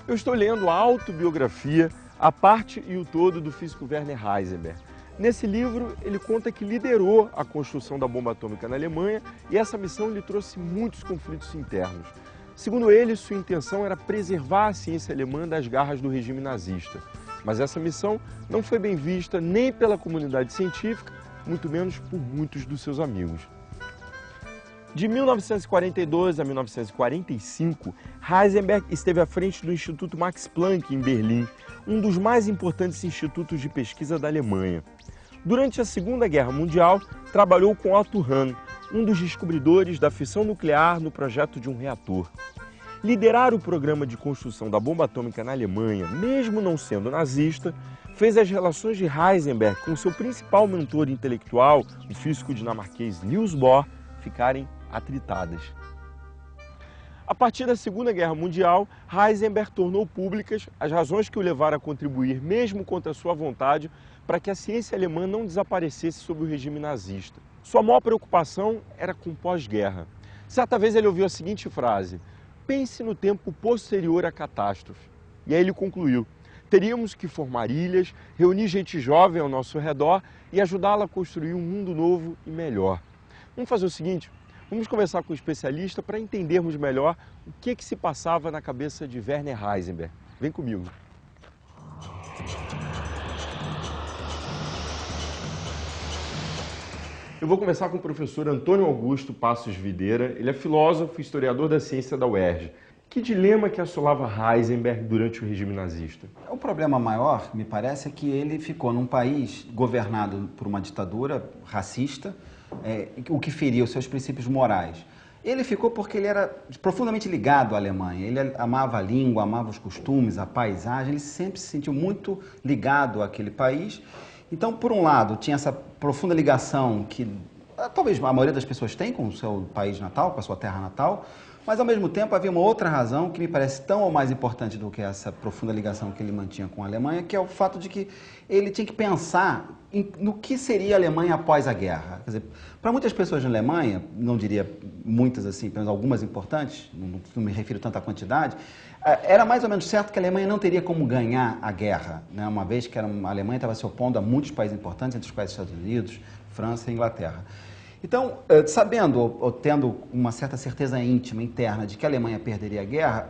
Eu estou lendo a autobiografia A Parte e o Todo do físico Werner Heisenberg. Nesse livro, ele conta que liderou a construção da bomba atômica na Alemanha e essa missão lhe trouxe muitos conflitos internos. Segundo ele, sua intenção era preservar a ciência alemã das garras do regime nazista. Mas essa missão não foi bem vista nem pela comunidade científica, muito menos por muitos dos seus amigos. De 1942 a 1945, Heisenberg esteve à frente do Instituto Max Planck, em Berlim, um dos mais importantes institutos de pesquisa da Alemanha. Durante a Segunda Guerra Mundial, trabalhou com Otto Hahn, um dos descobridores da fissão nuclear no projeto de um reator. Liderar o programa de construção da bomba atômica na Alemanha, mesmo não sendo nazista, fez as relações de Heisenberg com seu principal mentor intelectual, o físico dinamarquês Niels Bohr, ficarem atritadas. A partir da Segunda Guerra Mundial, Heisenberg tornou públicas as razões que o levaram a contribuir, mesmo contra sua vontade, para que a ciência alemã não desaparecesse sob o regime nazista. Sua maior preocupação era com o pós-guerra. Certa vez ele ouviu a seguinte frase: pense no tempo posterior à catástrofe. E aí ele concluiu: teríamos que formar ilhas, reunir gente jovem ao nosso redor e ajudá-la a construir um mundo novo e melhor. Vamos fazer o seguinte, vamos conversar com o especialista para entendermos melhor o que se passava na cabeça de Werner Heisenberg. Vem comigo. Eu vou começar com o professor Antônio Augusto Passos Videira. Ele é filósofo e historiador da ciência da UERJ. Que dilema que assolava Heisenberg durante o regime nazista? O problema maior, me parece, é que ele ficou num país governado por uma ditadura racista, o que feria os seus princípios morais. Ele ficou porque ele era profundamente ligado à Alemanha. Ele amava a língua, amava os costumes, a paisagem. Ele sempre se sentiu muito ligado àquele país. Então, por um lado, tinha essa profunda ligação que talvez a maioria das pessoas tem com o seu país natal, com a sua terra natal, mas ao mesmo tempo havia uma outra razão que me parece tão ou mais importante do que essa profunda ligação que ele mantinha com a Alemanha, que é o fato de que ele tinha que pensar no que seria a Alemanha após a guerra. Quer dizer, para muitas pessoas na Alemanha, não diria muitas assim, pelo menos algumas importantes, não me refiro tanto à quantidade, era mais ou menos certo que a Alemanha não teria como ganhar a guerra, né? Uma vez que a Alemanha estava se opondo a muitos países importantes, entre os quais Estados Unidos, França e Inglaterra. Então, sabendo ou tendo uma certa certeza íntima, interna, de que a Alemanha perderia a guerra,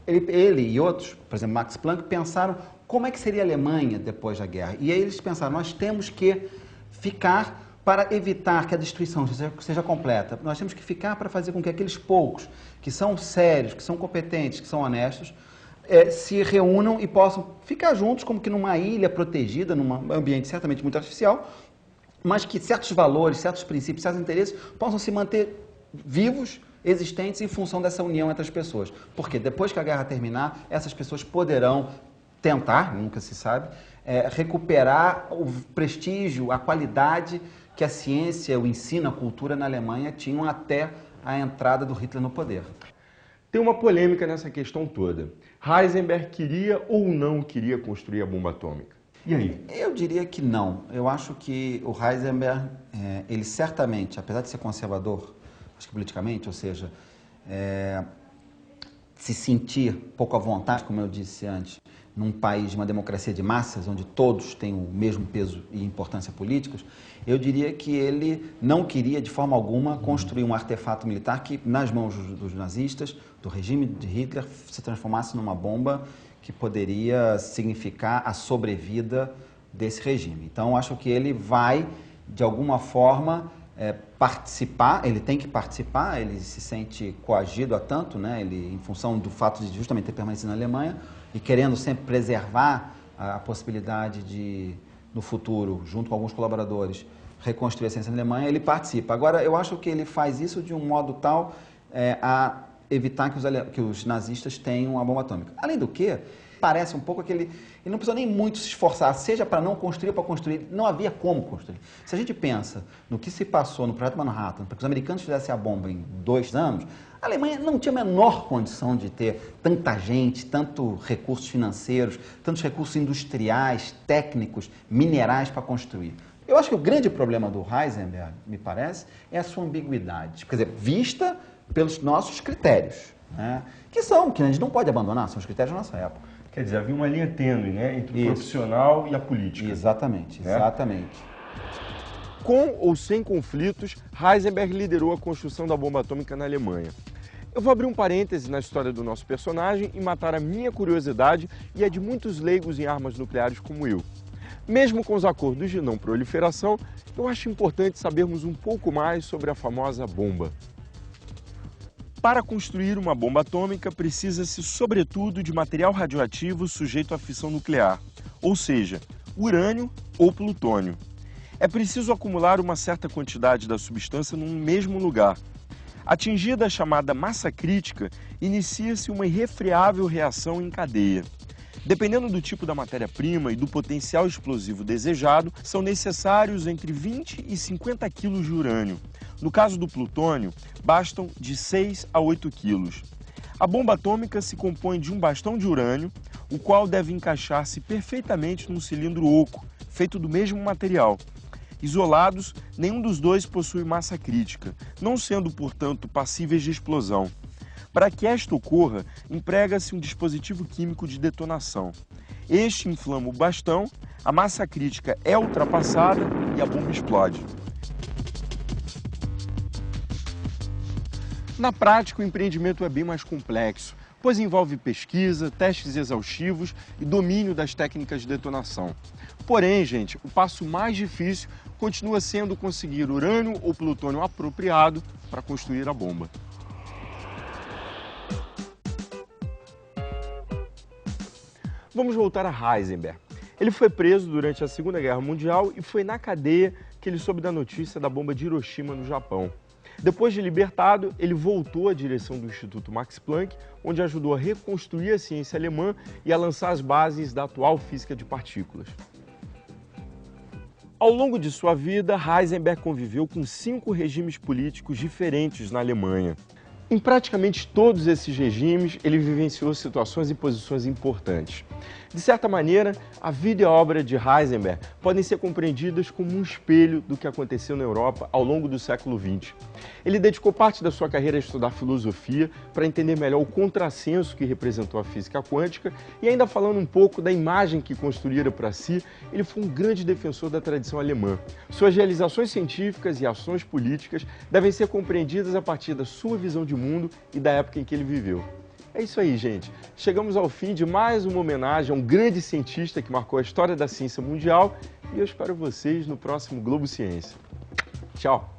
ele e outros, por exemplo, Max Planck, pensaram como é que seria a Alemanha depois da guerra. E aí eles pensaram, nós temos que ficar para evitar que a destruição seja completa. Nós temos que ficar para fazer com que aqueles poucos que são sérios, que são competentes, que são honestos, se reúnam e possam ficar juntos como que numa ilha protegida, num ambiente certamente muito artificial, mas que certos valores, certos princípios, certos interesses possam se manter vivos, existentes em função dessa união entre as pessoas. Porque depois que a guerra terminar, essas pessoas poderão tentar, nunca se sabe, recuperar o prestígio, a qualidade que a ciência, o ensino, a cultura na Alemanha tinham até a entrada do Hitler no poder. Tem uma polêmica nessa questão toda. Heisenberg queria ou não queria construir a bomba atômica? E aí? Eu diria que não. Eu acho que o Heisenberg, ele certamente, apesar de ser conservador, acho que politicamente, ou seja, se sentir pouco à vontade, como eu disse antes, num país de uma democracia de massas, onde todos têm o mesmo peso e importância políticos, eu diria que ele não queria, de forma alguma, construir um artefato militar que, nas mãos dos nazistas, do regime de Hitler, se transformasse numa bomba que poderia significar a sobrevida desse regime. Então, acho que ele vai, de alguma forma, participar, ele tem que participar, ele se sente coagido a tanto, né? Ele, em função do fato de justamente ter permanecido na Alemanha e querendo sempre preservar a possibilidade de, no futuro, junto com alguns colaboradores, reconstruir a ciência na Alemanha, ele participa. Agora, eu acho que ele faz isso de um modo tal a evitar que os nazistas tenham a bomba atômica. Além do que, parece um pouco que ele não precisou nem muito se esforçar, seja para não construir ou para construir, não havia como construir. Se a gente pensa no que se passou no Projeto Manhattan, para que os americanos fizessem a bomba em 2 anos, a Alemanha não tinha a menor condição de ter tanta gente, tantos recursos financeiros, tantos recursos industriais, técnicos, minerais para construir. Eu acho que o grande problema do Heisenberg, me parece, é a sua ambiguidade. Quer dizer, vista pelos nossos critérios, né? Que a gente não pode abandonar, são os critérios da nossa época. Quer dizer, havia uma linha tênue, né, entre o profissional e a política. Exatamente, né? exatamente. Com ou sem conflitos, Heisenberg liderou a construção da bomba atômica na Alemanha. Eu vou abrir um parêntese na história do nosso personagem e matar a minha curiosidade e a de muitos leigos em armas nucleares como eu. Mesmo com os acordos de não proliferação, eu acho importante sabermos um pouco mais sobre a famosa bomba. Para construir uma bomba atômica, precisa-se, sobretudo, de material radioativo sujeito à fissão nuclear, ou seja, urânio ou plutônio. É preciso acumular uma certa quantidade da substância num mesmo lugar. Atingida a chamada massa crítica, inicia-se uma irrefreável reação em cadeia. Dependendo do tipo da matéria-prima e do potencial explosivo desejado, são necessários entre 20 e 50 quilos de urânio. No caso do plutônio, bastam de 6 a 8 quilos. A bomba atômica se compõe de um bastão de urânio, o qual deve encaixar-se perfeitamente num cilindro oco, feito do mesmo material. Isolados, nenhum dos dois possui massa crítica, não sendo, portanto, passíveis de explosão. Para que esta ocorra, emprega-se um dispositivo químico de detonação. Este inflama o bastão, a massa crítica é ultrapassada e a bomba explode. Na prática, o empreendimento é bem mais complexo, pois envolve pesquisa, testes exaustivos e domínio das técnicas de detonação. Porém, gente, o passo mais difícil continua sendo conseguir urânio ou plutônio apropriado para construir a bomba. Vamos voltar a Heisenberg. Ele foi preso durante a Segunda Guerra Mundial e foi na cadeia que ele soube da notícia da bomba de Hiroshima no Japão. Depois de libertado, ele voltou à direção do Instituto Max Planck, onde ajudou a reconstruir a ciência alemã e a lançar as bases da atual física de partículas. Ao longo de sua vida, Heisenberg conviveu com 5 regimes políticos diferentes na Alemanha. Em praticamente todos esses regimes, ele vivenciou situações e posições importantes. De certa maneira, a vida e a obra de Heisenberg podem ser compreendidas como um espelho do que aconteceu na Europa ao longo do século XX. Ele dedicou parte da sua carreira a estudar filosofia para entender melhor o contrassenso que representou a física quântica e, ainda falando um pouco da imagem que construíra para si, ele foi um grande defensor da tradição alemã. Suas realizações científicas e ações políticas devem ser compreendidas a partir da sua visão de mundo e da época em que ele viveu. É isso aí, gente. Chegamos ao fim de mais uma homenagem a um grande cientista que marcou a história da ciência mundial e eu espero vocês no próximo Globo Ciência. Tchau!